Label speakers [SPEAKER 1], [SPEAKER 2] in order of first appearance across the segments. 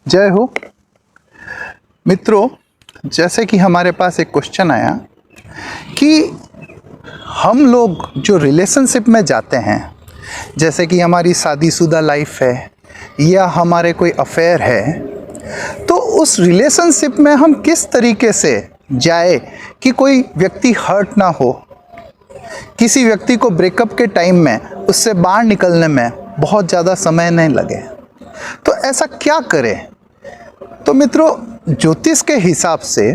[SPEAKER 1] जय हो मित्रों। जैसे कि हमारे पास एक क्वेश्चन आया कि हम लोग जो रिलेशनशिप में जाते हैं, जैसे कि हमारी शादीशुदा लाइफ है या हमारे कोई अफेयर है, तो उस रिलेशनशिप में हम किस तरीके से जाए कि कोई व्यक्ति हर्ट ना हो, किसी व्यक्ति को ब्रेकअप के टाइम में उससे बाहर निकलने में बहुत ज़्यादा समय नहीं लगे। तो ऐसा क्या करें? तो मित्रों, ज्योतिष के हिसाब से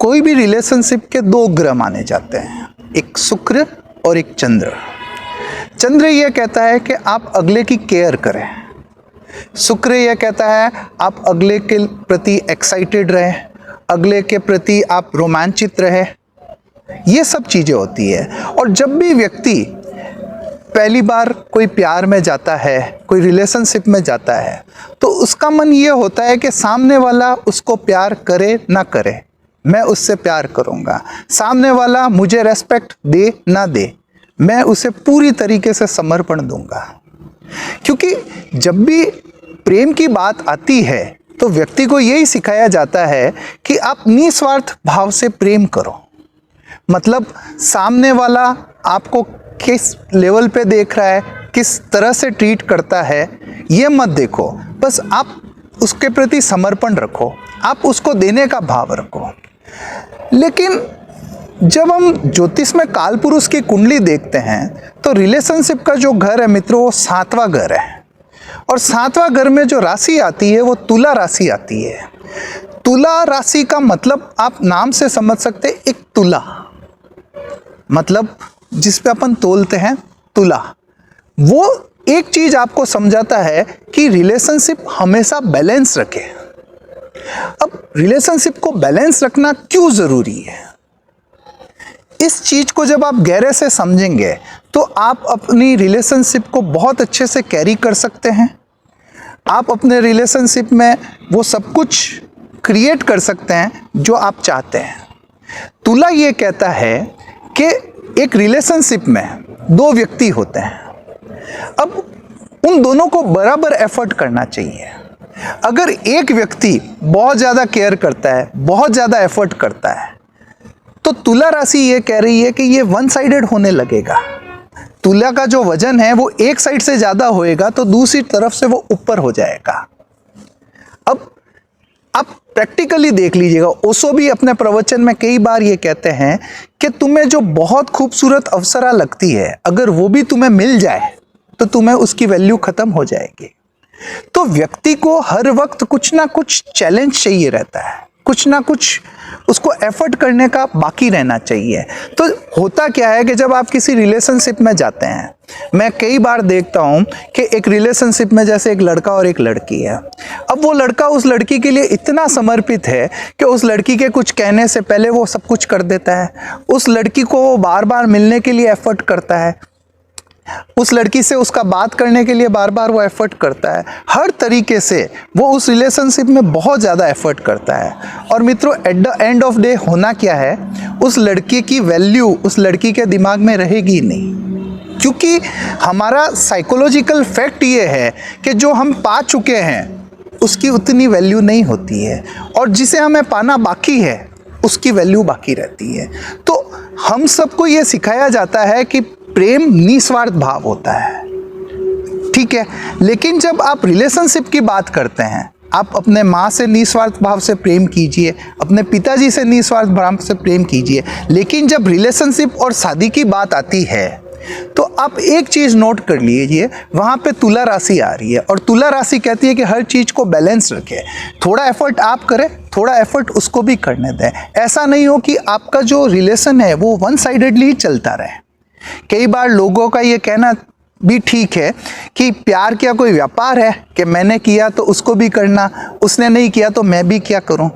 [SPEAKER 1] कोई भी रिलेशनशिप के दो ग्रह माने जाते हैं, एक शुक्र और एक चंद्र। चंद्र यह कहता है कि आप अगले की केयर करें, शुक्र यह कहता है आप अगले के प्रति एक्साइटेड रहें, अगले के प्रति आप रोमांचित रहें। ये सब चीज़ें होती है। और जब भी व्यक्ति पहली बार कोई प्यार में जाता है, कोई रिलेशनशिप में जाता है, तो उसका मन ये होता है कि सामने वाला उसको प्यार करे ना करे, मैं उससे प्यार करूँगा। सामने वाला मुझे रेस्पेक्ट दे ना दे, मैं उसे पूरी तरीके से समर्पण दूंगा। क्योंकि जब भी प्रेम की बात आती है तो व्यक्ति को यही सिखाया जाता है कि आप निस्वार्थ भाव से प्रेम करो। मतलब सामने वाला आपको किस लेवल पे देख रहा है, किस तरह से ट्रीट करता है, ये मत देखो, बस आप उसके प्रति समर्पण रखो, आप उसको देने का भाव रखो। लेकिन जब हम ज्योतिष में काल पुरुष की कुंडली देखते हैं तो रिलेशनशिप का जो घर है मित्रों, वो 7वां घर है। और 7वां घर में जो राशि आती है वो तुला राशि आती है। तुला राशि का मतलब आप नाम से समझ सकते, एक तुला मतलब जिस पे अपन तोलते हैं, तुला। वो एक चीज आपको समझाता है कि रिलेशनशिप हमेशा बैलेंस रखे। अब रिलेशनशिप को बैलेंस रखना क्यों जरूरी है, इस चीज को जब आप गहरे से समझेंगे तो आप अपनी रिलेशनशिप को बहुत अच्छे से कैरी कर सकते हैं। आप अपने रिलेशनशिप में वो सब कुछ क्रिएट कर सकते हैं जो आप चाहते हैं। तुला ये कहता है कि एक रिलेशनशिप में दो व्यक्ति होते हैं, अब उन दोनों को बराबर एफर्ट करना चाहिए। अगर एक व्यक्ति बहुत ज़्यादा केयर करता है, बहुत ज़्यादा एफर्ट करता है, तो तुला राशि ये कह रही है कि ये वन साइडेड होने लगेगा। तुला का जो वजन है वो एक साइड से ज़्यादा होएगा तो दूसरी तरफ से वो ऊपर हो जाएगा। अब आप प्रैक्टिकली देख लीजिएगा, ओशो भी अपने प्रवचन में कई बार ये कहते हैं कि तुम्हें जो बहुत खूबसूरत अप्सरा लगती है, अगर वो भी तुम्हें मिल जाए तो तुम्हें उसकी वैल्यू खत्म हो जाएगी। तो व्यक्ति को हर वक्त कुछ ना कुछ चैलेंज चाहिए रहता है, कुछ ना कुछ उसको एफर्ट करने का बाकी रहना चाहिए। तो होता क्या है कि जब आप किसी रिलेशनशिप में जाते हैं, मैं कई बार देखता हूं कि एक रिलेशनशिप में जैसे एक लड़का और एक लड़की है। अब वो लड़का उस लड़की के लिए इतना समर्पित है कि उस लड़की के कुछ कहने से पहले वो सब कुछ कर देता है। उस लड़की को वो बार बार मिलने के लिए एफर्ट करता है, उस लड़की से उसका बात करने के लिए बार बार वो एफर्ट करता है। हर तरीके से वो उस रिलेशनशिप में बहुत ज़्यादा एफर्ट करता है। और मित्रों, at the end of day होना क्या है, उस लड़की की वैल्यू उस लड़की के दिमाग में रहेगी नहीं। क्योंकि हमारा साइकोलॉजिकल फैक्ट ये है कि जो हम पा चुके हैं उसकी उतनी वैल्यू नहीं होती है, और जिसे हमें पाना बाकी है उसकी वैल्यू बाकी रहती है। तो हम सबको ये सिखाया जाता है कि प्रेम निस्वार्थ भाव होता है, ठीक है। लेकिन जब आप रिलेशनशिप की बात करते हैं, आप अपने माँ से निस्वार्थ भाव से प्रेम कीजिए, अपने पिताजी से निस्वार्थ भाव से प्रेम कीजिए। लेकिन जब रिलेशनशिप और शादी की बात आती है तो आप एक चीज़ नोट कर लीजिए, वहाँ पे तुला राशि आ रही है। और तुला राशि कहती है कि हर चीज़ को बैलेंस रखें, थोड़ा एफर्ट आप करें, थोड़ा एफर्ट उसको भी करने दें। ऐसा नहीं हो कि आपका जो रिलेशन है वो वन साइडेडली ही चलता रहे। कई बार लोगों का ये कहना भी ठीक है कि प्यार क्या कोई व्यापार है कि मैंने किया तो उसको भी करना, उसने नहीं किया तो मैं भी क्या करूं।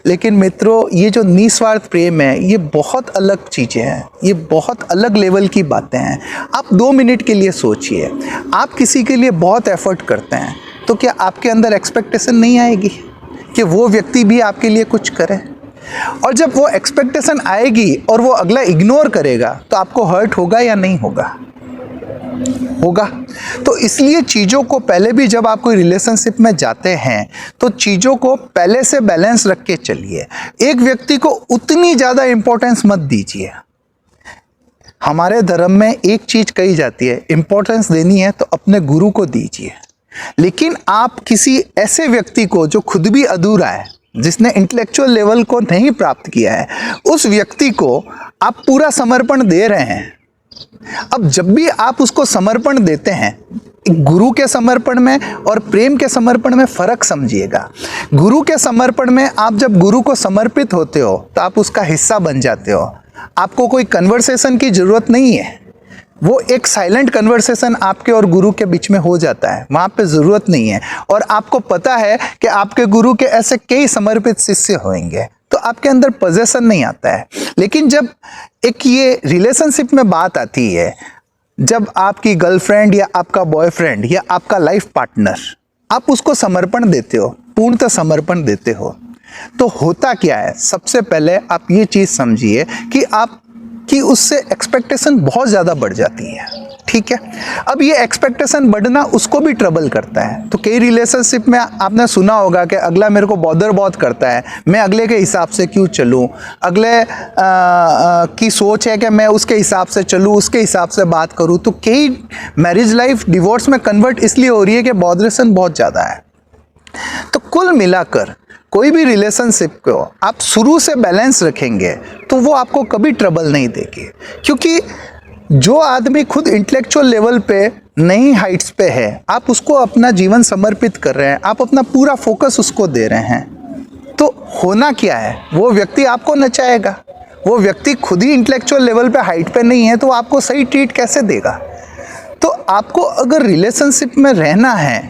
[SPEAKER 1] लेकिन मित्रों, ये जो निस्वार्थ प्रेम है ये बहुत अलग चीज़ें हैं, ये बहुत अलग लेवल की बातें हैं। आप 2 मिनट के लिए सोचिए, आप किसी के लिए बहुत एफर्ट करते हैं तो क्या आपके अंदर एक्सपेक्टेशन नहीं आएगी कि वो व्यक्ति भी आपके लिए कुछ करे? और जब वो एक्सपेक्टेशन आएगी और वो अगला इग्नोर करेगा तो आपको हर्ट होगा या नहीं होगा? होगा। तो इसलिए चीज़ों को पहले भी जब आप कोई रिलेशनशिप में जाते हैं तो चीज़ों को पहले से बैलेंस रख के चलिए। एक व्यक्ति को उतनी ज़्यादा इंपॉर्टेंस मत दीजिए। हमारे धर्म में एक चीज़ कही जाती है, इंपॉर्टेंस देनी है तो अपने गुरु को दीजिए। लेकिन आप किसी ऐसे व्यक्ति को जो खुद भी अधूरा है, जिसने इंटेलेक्चुअल लेवल को नहीं प्राप्त किया है, उस व्यक्ति को आप पूरा समर्पण दे रहे हैं। अब जब भी आप उसको समर्पण देते हैं, गुरु के समर्पण में और प्रेम के समर्पण में फर्क समझिएगा। गुरु के समर्पण में आप जब गुरु को समर्पित होते हो तो आप उसका हिस्सा बन जाते हो। आपको कोई कन्वर्सेशन की जरूरत नहीं है, वो एक साइलेंट कन्वर्सेशन आपके और गुरु के बीच में हो जाता है, वहाँ पे ज़रूरत नहीं है। और आपको पता है कि आपके गुरु के ऐसे कई समर्पित शिष्य होंगे, तो आपके अंदर पोजेशन नहीं आता है। लेकिन जब एक ये रिलेशनशिप में बात आती है, जब आपकी गर्लफ्रेंड या आपका बॉयफ्रेंड या आपका लाइफ पार्टनर, आप उसको समर्पण देते हो, पूर्णतः समर्पण देते हो, तो होता क्या है? सबसे पहले आप ये चीज़ समझिए कि आपकी उससे एक्सपेक्टेशन बहुत ज़्यादा बढ़ जाती है। ठीक है, अब ये एक्सपेक्टेशन बढ़ना उसको भी ट्रबल करता है। तो कई रिलेशनशिप में आपने सुना होगा कि अगला मेरे को बॉदर बहुत करता है, मैं अगले के हिसाब से क्यों चलूं, अगले की सोच है कि मैं उसके हिसाब से चलूं, उसके हिसाब से बात करूं। तो कई मैरिज लाइफ डिवोर्स में कन्वर्ट इसलिए हो रही है कि बॉदरेशन बहुत ज़्यादा है। तो कुल मिलाकर कोई भी रिलेशनशिप को आप शुरू से बैलेंस रखेंगे तो वो आपको कभी ट्रबल नहीं देगी। क्योंकि जो आदमी खुद इंटेलेक्चुअल लेवल पे नई हाइट्स पे है, आप उसको अपना जीवन समर्पित कर रहे हैं, आप अपना पूरा फोकस उसको दे रहे हैं, तो होना क्या है? वो व्यक्ति आपको नचाएगा। वो व्यक्ति खुद ही इंटेलेक्चुअल लेवल पे हाइट पे नहीं है तो आपको सही ट्रीट कैसे देगा? तो आपको अगर रिलेशनशिप में रहना है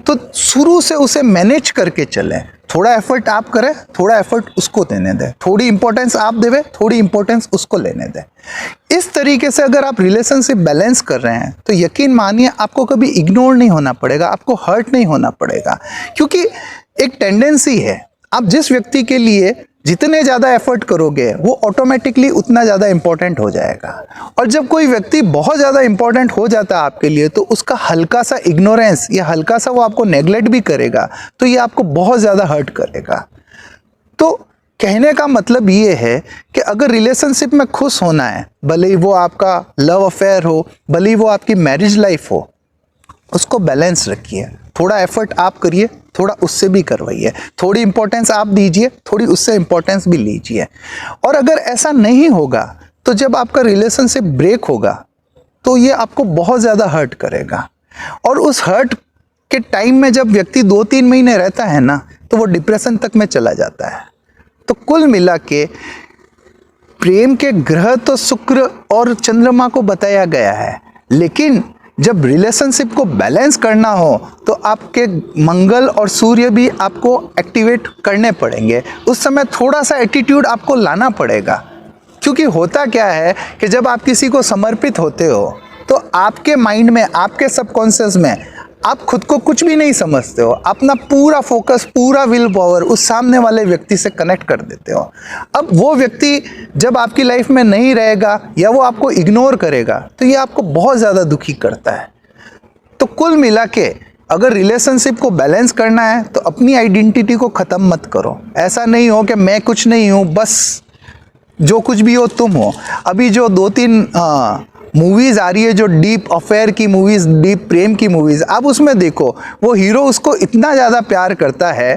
[SPEAKER 1] तो शुरू से उसे मैनेज करके चलें। थोड़ा एफर्ट आप करें, थोड़ा एफर्ट उसको देने दें, थोड़ी इंपॉर्टेंस आप देवें, थोड़ी इंपॉर्टेंस उसको लेने दें। इस तरीके से अगर आप रिलेशनशिप बैलेंस कर रहे हैं तो यकीन मानिए आपको कभी इग्नोर नहीं होना पड़ेगा, आपको हर्ट नहीं होना पड़ेगा। क्योंकि एक टेंडेंसी है, आप जिस व्यक्ति के लिए जितने ज़्यादा एफर्ट करोगे वो ऑटोमेटिकली उतना ज़्यादा इंपॉर्टेंट हो जाएगा। और जब कोई व्यक्ति बहुत ज़्यादा इंपॉर्टेंट हो जाता है आपके लिए तो उसका हल्का सा इग्नोरेंस या हल्का सा वो आपको नेग्लेक्ट भी करेगा तो ये आपको बहुत ज़्यादा हर्ट करेगा। तो कहने का मतलब ये है कि अगर रिलेशनशिप में खुश होना है, भले ही वो आपका लव अफेयर हो, भले ही वो आपकी मैरिज लाइफ हो, उसको बैलेंस रखिए। थोड़ा एफर्ट आप करिए, थोड़ा उससे भी करवाइए, थोड़ी इंपॉर्टेंस आप दीजिए, थोड़ी उससे इंपॉर्टेंस भी लीजिए। और अगर ऐसा नहीं होगा तो जब आपका रिलेशनशिप ब्रेक होगा तो ये आपको बहुत ज़्यादा हर्ट करेगा। और उस हर्ट के टाइम में जब व्यक्ति 2-3 महीने रहता है ना तो वो डिप्रेशन तक में चला जाता है। तो कुल मिला के प्रेम के ग्रह तो शुक्र और चंद्रमा को बताया गया है, लेकिन जब रिलेशनशिप को बैलेंस करना हो तो आपके मंगल और सूर्य भी आपको एक्टिवेट करने पड़ेंगे। उस समय थोड़ा सा एटीट्यूड आपको लाना पड़ेगा। क्योंकि होता क्या है कि जब आप किसी को समर्पित होते हो तो आपके माइंड में, आपके सबकॉन्शियस में आप खुद को कुछ भी नहीं समझते हो, अपना पूरा फोकस, पूरा विल पावर उस सामने वाले व्यक्ति से कनेक्ट कर देते हो। अब वो व्यक्ति जब आपकी लाइफ में नहीं रहेगा या वो आपको इग्नोर करेगा तो ये आपको बहुत ज़्यादा दुखी करता है। तो कुल मिला के अगर रिलेशनशिप को बैलेंस करना है तो अपनी आइडेंटिटी को ख़त्म मत करो। ऐसा नहीं हो कि मैं कुछ नहीं हूँ, बस जो कुछ भी हो तुम हो। अभी जो 2-3 मूवीज़ आ रही है, जो डीप अफेयर की मूवीज़, डीप प्रेम की मूवीज़, आप उसमें देखो वो हीरो उसको इतना ज़्यादा प्यार करता है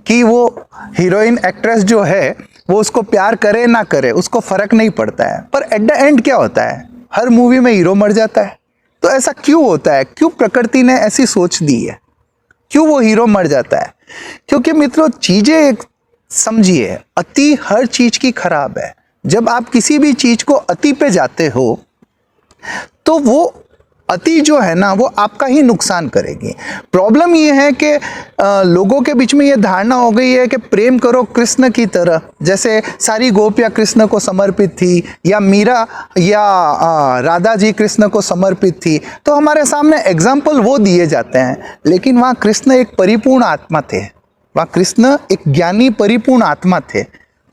[SPEAKER 1] कि वो हीरोइन एक्ट्रेस जो है वो उसको प्यार करे ना करे उसको फ़र्क नहीं पड़ता है। पर एट द एंड क्या होता है? हर मूवी में हीरो मर जाता है। तो ऐसा क्यों होता है? क्यों प्रकृति ने ऐसी सोच दी है? क्यों वो हीरो मर जाता है? क्योंकि मित्रों चीज़ें समझिए, अति हर चीज़ की खराब है। जब आप किसी भी चीज़ को अति पे जाते हो तो वो अति जो है ना वो आपका ही नुकसान करेगी। प्रॉब्लम ये है कि लोगों के बीच में ये धारणा हो गई है कि प्रेम करो कृष्ण की तरह, जैसे सारी गोपियाँ कृष्ण को समर्पित थी या मीरा या राधा जी कृष्ण को समर्पित थी। तो हमारे सामने एग्जाम्पल वो दिए जाते हैं, लेकिन वहाँ कृष्ण एक परिपूर्ण आत्मा थे, वहाँ कृष्ण एक ज्ञानी परिपूर्ण आत्मा थे।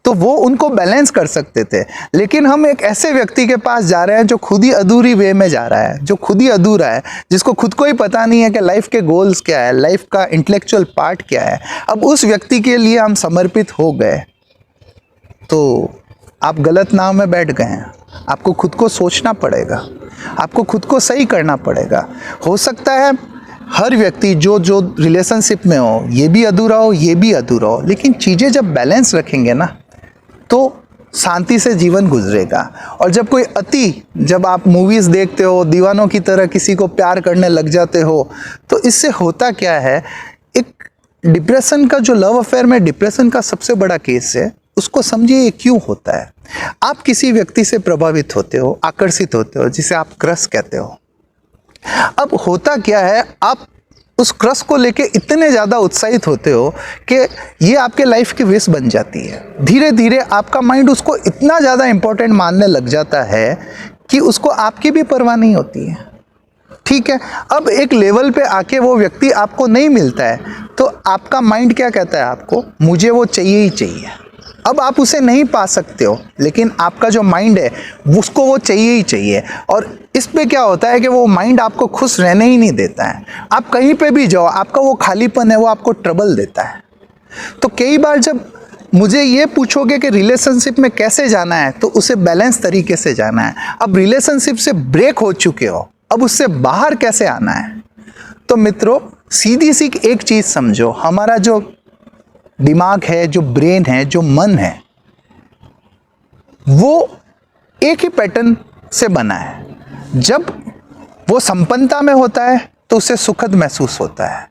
[SPEAKER 1] तो वो उनको बैलेंस कर सकते थे। लेकिन हम एक ऐसे व्यक्ति के पास जा रहे हैं जो खुद ही अधूरी वे में जा रहा है, जो खुद ही अधूरा है, जिसको खुद को ही पता नहीं है कि लाइफ के गोल्स क्या है, लाइफ का इंटेलेक्चुअल पार्ट क्या है। अब उस व्यक्ति के लिए हम समर्पित हो गए तो आप गलत नाव में बैठ गए हैं। आपको खुद को सोचना पड़ेगा, आपको खुद को सही करना पड़ेगा। हो सकता है हर व्यक्ति जो रिलेशनशिप में हो, ये भी अधूरा हो, ये भी अधूरा हो, लेकिन चीज़ें जब बैलेंस रखेंगे ना तो शांति से जीवन गुजरेगा। और जब कोई जब आप मूवीज़ देखते हो, दीवानों की तरह किसी को प्यार करने लग जाते हो, तो इससे होता क्या है, एक डिप्रेशन का जो लव अफेयर में डिप्रेशन का सबसे बड़ा केस है, उसको समझिए ये क्यों होता है। आप किसी व्यक्ति से प्रभावित होते हो, आकर्षित होते हो, जिसे आप क्रश कहते हो। अब होता क्या है, आप उस क्रश को लेके इतने ज़्यादा उत्साहित होते हो कि ये आपके लाइफ की विश बन जाती है। धीरे धीरे आपका माइंड उसको इतना ज़्यादा इम्पोर्टेंट मानने लग जाता है कि उसको आपकी भी परवाह नहीं होती है। ठीक है, अब एक लेवल पे आके वो व्यक्ति आपको नहीं मिलता है तो आपका माइंड क्या कहता है आपको, मुझे वो चाहिए ही चाहिए। अब आप उसे नहीं पा सकते हो, लेकिन आपका जो माइंड है उसको वो चाहिए ही चाहिए। और इस पे क्या होता है कि वो माइंड आपको खुश रहने ही नहीं देता है। आप कहीं पे भी जाओ, आपका वो खालीपन है वो आपको ट्रबल देता है। तो कई बार जब मुझे ये पूछोगे कि रिलेशनशिप में कैसे जाना है, तो उसे बैलेंस तरीके से जाना है। अब रिलेशनशिप से ब्रेक हो चुके हो, अब उससे बाहर कैसे आना है। तो मित्रों, सीधी सी एक चीज़ समझो, हमारा जो दिमाग है, जो ब्रेन है, जो मन है, वो एक ही पैटर्न से बना है। जब वो संपन्नता में होता है तो उसे सुखद महसूस होता है,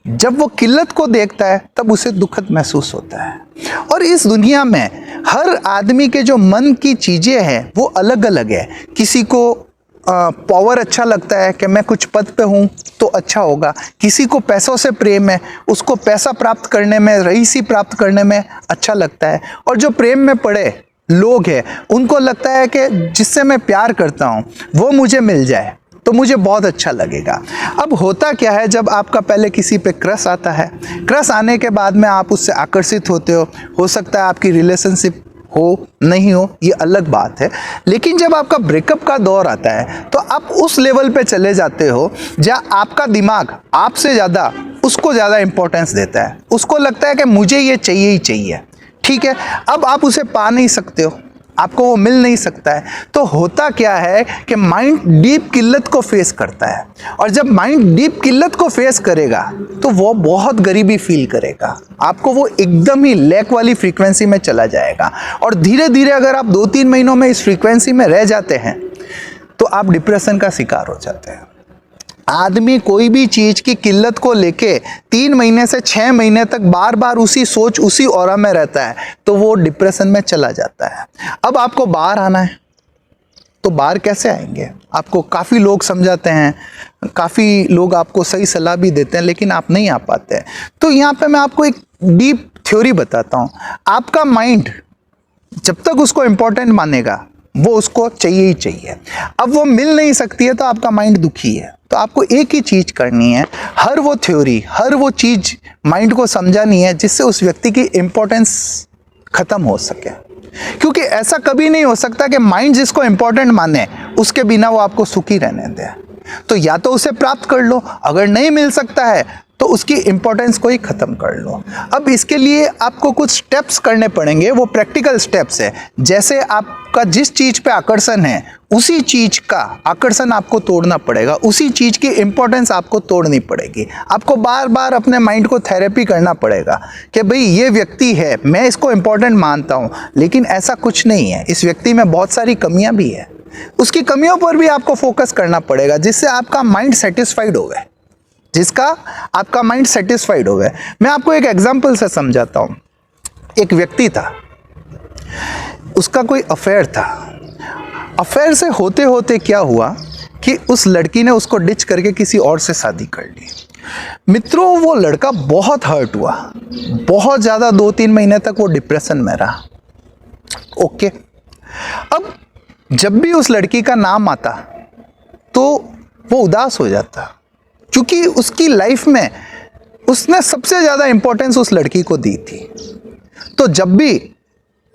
[SPEAKER 1] जब वो किल्लत को देखता है तब उसे दुखद महसूस होता है। और इस दुनिया में हर आदमी के जो मन की चीज़ें हैं वो अलग अलग है। किसी को पावर अच्छा लगता है कि मैं कुछ पद पे हूँ तो अच्छा होगा, किसी को पैसों से प्रेम है, उसको पैसा प्राप्त करने में, रईसी प्राप्त करने में अच्छा लगता है। और जो प्रेम में पड़े लोग हैं उनको लगता है कि जिससे मैं प्यार करता हूँ वो मुझे मिल जाए तो मुझे बहुत अच्छा लगेगा। अब होता क्या है, जब आपका पहले किसी पे क्रश आता है, क्रश आने के बाद में आप उससे आकर्षित होते हो सकता है आपकी रिलेशनशिप हो नहीं हो, ये अलग बात है। लेकिन जब आपका ब्रेकअप का दौर आता है तो आप उस लेवल पे चले जाते हो जहाँ आपका दिमाग आपसे ज़्यादा उसको ज़्यादा इंपॉर्टेंस देता है। उसको लगता है कि मुझे ये चाहिए ही चाहिए। ठीक है, अब आप उसे पा नहीं सकते हो, आपको वो मिल नहीं सकता है। तो होता क्या है कि माइंड डीप किल्लत को फेस करता है। और जब माइंड डीप किल्लत को फेस करेगा तो वो बहुत गरीबी फील करेगा, आपको वो एकदम ही लैक वाली फ्रीक्वेंसी में चला जाएगा। और धीरे धीरे अगर आप 2-3 महीनों में इस फ्रीक्वेंसी में रह जाते हैं तो आप डिप्रेशन का शिकार हो जाते हैं। आदमी कोई भी चीज़ की किल्लत को लेके 3 महीने से 6 महीने तक बार बार उसी सोच, उसी ऑरा में रहता है तो वो डिप्रेशन में चला जाता है। अब आपको बाहर आना है तो बाहर कैसे आएंगे? आपको काफ़ी लोग समझाते हैं, काफ़ी लोग आपको सही सलाह भी देते हैं, लेकिन आप नहीं आ पाते हैं। तो यहाँ पे मैं आपको एक डीप थ्योरी बताता हूँ। आपका माइंड जब तक उसको इम्पोर्टेंट मानेगा वो उसको चाहिए ही चाहिए। अब वो मिल नहीं सकती है तो आपका माइंड दुखी है। तो आपको एक ही चीज़ करनी है, हर वो थ्योरी, हर वो चीज़ माइंड को समझानी है जिससे उस व्यक्ति की इम्पोर्टेंस ख़त्म हो सके। क्योंकि ऐसा कभी नहीं हो सकता कि माइंड जिसको इम्पोर्टेंट माने उसके बिना वो आपको सुखी रहने दे। तो या तो उसे प्राप्त कर लो, अगर नहीं मिल सकता है तो उसकी इम्पोर्टेंस को ही ख़त्म कर लो। अब इसके लिए आपको कुछ स्टेप्स करने पड़ेंगे, वो प्रैक्टिकल स्टेप्स है। जैसे आपका जिस चीज़ पे आकर्षण है उसी चीज़ का आकर्षण आपको तोड़ना पड़ेगा, उसी चीज़ की इम्पोर्टेंस आपको तोड़नी पड़ेगी। आपको बार बार अपने माइंड को थेरेपी करना पड़ेगा कि भाई ये व्यक्ति है, मैं इसको इम्पोर्टेंट मानता हूँ, लेकिन ऐसा कुछ नहीं है, इस व्यक्ति में बहुत सारी कमियाँ भी है। उसकी कमियों पर भी आपको फोकस करना पड़ेगा जिससे आपका माइंड सेटिस्फाइड हो गए, जिसका आपका माइंड सेटिस्फाइड हो गए। मैं आपको एक एग्जांपल से समझाता हूँ। एक व्यक्ति था, उसका कोई अफेयर था। अफेयर से होते होते क्या हुआ कि उस लड़की ने उसको डिच करके किसी और से शादी कर ली। मित्रों, वो लड़का बहुत हर्ट हुआ, बहुत ज़्यादा, 2-3 महीने तक वो डिप्रेशन में रहा। ओके, अब जब भी उस लड़की का नाम आता तो वो उदास हो जाता, क्योंकि उसकी लाइफ में उसने सबसे ज़्यादा इंपॉर्टेंस उस लड़की को दी थी। तो जब भी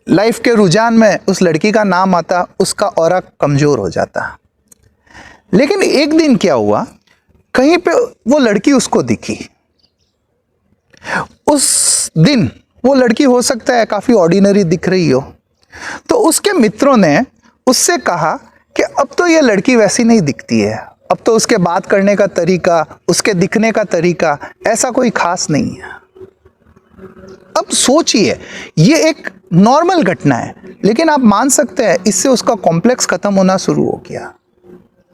[SPEAKER 1] लाइफ के रुझान में उस लड़की का नाम आता, उसका ऑरा कमज़ोर हो जाता। लेकिन एक दिन क्या हुआ, कहीं पे वो लड़की उसको दिखी। उस दिन वो लड़की हो सकता है काफ़ी ऑर्डिनरी दिख रही हो, तो उसके मित्रों ने उससे कहा कि अब तो ये लड़की वैसी नहीं दिखती है, अब तो उसके बात करने का तरीका, उसके दिखने का तरीका ऐसा कोई खास नहीं है। अब सोचिए, ये एक नॉर्मल घटना है, लेकिन आप मान सकते हैं इससे उसका कॉम्प्लेक्स खत्म होना शुरू हो गया।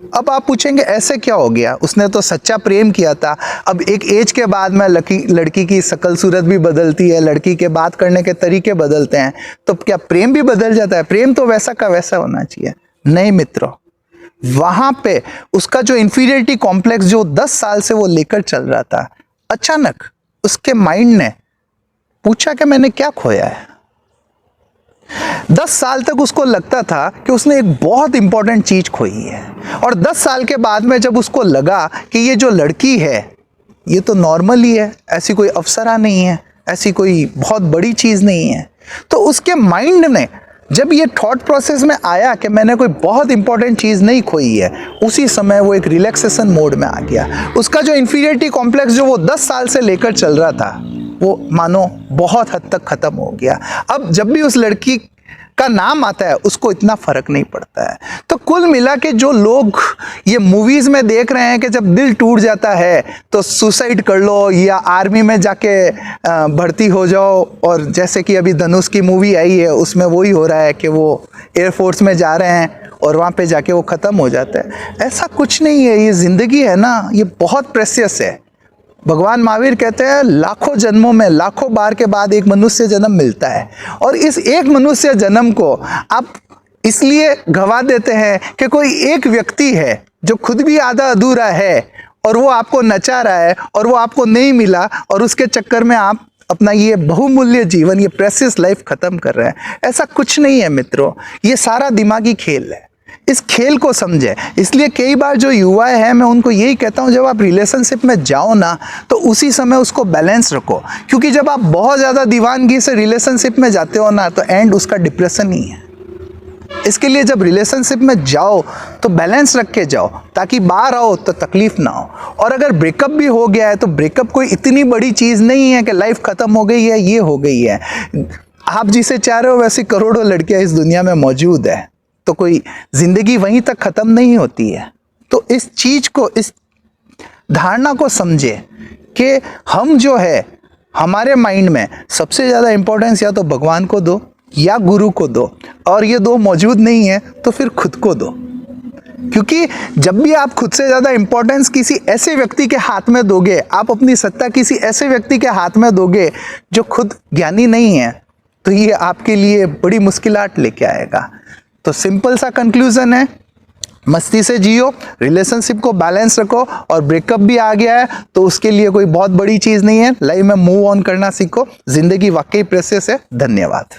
[SPEAKER 1] अब आप पूछेंगे ऐसे क्या हो गया, उसने तो सच्चा प्रेम किया था, अब एक एज के बाद में लड़की की शक्ल सूरत भी बदलती है, लड़की के बात करने के तरीके बदलते हैं, तो क्या प्रेम भी बदल जाता है? प्रेम तो वैसा का वैसा होना चाहिए। नहीं मित्रों, वहां पे उसका जो इंफीरियरिटी कॉम्प्लेक्स जो 10 साल से वो लेकर चल रहा था, अचानक उसके माइंड ने पूछा कि मैंने क्या खोया है। 10 साल तक उसको लगता था कि उसने एक बहुत इंपॉर्टेंट चीज खोई है, और 10 साल के बाद में जब उसको लगा कि ये जो लड़की है ये तो नॉर्मल ही है, ऐसी कोई अफसरा नहीं है, ऐसी कोई बहुत बड़ी चीज नहीं है, तो उसके माइंड ने जब ये थॉट प्रोसेस में आया कि मैंने कोई बहुत इंपॉर्टेंट चीज़ नहीं खोई है, उसी समय वो एक रिलैक्सेशन मोड में आ गया। उसका जो इंफीरियरिटी कॉम्प्लेक्स जो वो 10 साल से लेकर चल रहा था, वो मानो बहुत हद तक ख़त्म हो गया। अब जब भी उस लड़की का नाम आता है उसको इतना फर्क नहीं पड़ता है। तो कुल मिला के जो लोग ये मूवीज़ में देख रहे हैं कि जब दिल टूट जाता है तो सुसाइड कर लो या आर्मी में जाके भर्ती हो जाओ, और जैसे कि अभी धनुष की मूवी आई है उसमें वही हो रहा है कि वो एयरफोर्स में जा रहे हैं और वहाँ पे जाके वो ख़त्म हो जाता है। ऐसा कुछ नहीं है, ये ज़िंदगी है ना, ये बहुत प्रेशियस है। भगवान महावीर कहते हैं लाखों जन्मों में लाखों बार के बाद एक मनुष्य जन्म मिलता है, और इस एक मनुष्य जन्म को आप इसलिए गवा देते हैं कि कोई एक व्यक्ति है जो खुद भी आधा अधूरा है और वो आपको नचा रहा है और वो आपको नहीं मिला, और उसके चक्कर में आप अपना ये बहुमूल्य जीवन, ये प्रेशियस लाइफ खत्म कर रहे हैं। ऐसा कुछ नहीं है मित्रों, ये सारा दिमागी खेल है। इस खेल को समझे। इसलिए कई बार जो युवा है मैं उनको यही कहता हूँ, जब आप रिलेशनशिप में जाओ ना तो उसी समय उसको बैलेंस रखो, क्योंकि जब आप बहुत ज़्यादा दीवानगी से रिलेशनशिप में जाते हो ना तो एंड उसका डिप्रेशन ही है। इसके लिए जब रिलेशनशिप में जाओ तो बैलेंस रख के जाओ, ताकि बाहर आओ तो तकलीफ ना हो। और अगर ब्रेकअप भी हो गया है तो ब्रेकअप कोई इतनी बड़ी चीज़ नहीं है कि लाइफ ख़त्म हो गई है, ये हो गई है। आप जिसे चाह रहे हो वैसी करोड़ों लड़कियाँ इस दुनिया में मौजूद है, तो कोई ज़िंदगी वहीं तक ख़त्म नहीं होती है। तो इस चीज़ को, इस धारणा को समझे कि हम जो है, हमारे माइंड में सबसे ज़्यादा इम्पोर्टेंस या तो भगवान को दो या गुरु को दो, और ये दो मौजूद नहीं है तो फिर खुद को दो। क्योंकि जब भी आप खुद से ज़्यादा इम्पोर्टेंस किसी ऐसे व्यक्ति के हाथ में दोगे, आप अपनी सत्ता किसी ऐसे व्यक्ति के हाथ में दोगे जो खुद ज्ञानी नहीं है, तो ये आपके लिए बड़ी मुश्किलात लेके आएगा। तो सिंपल सा कंक्लूजन है, मस्ती से जियो, रिलेशनशिप को बैलेंस रखो, और ब्रेकअप भी आ गया है तो उसके लिए कोई बहुत बड़ी चीज़ नहीं है। लाइफ में मूव ऑन करना सीखो। ज़िंदगी वाकई प्रेशियस है। धन्यवाद।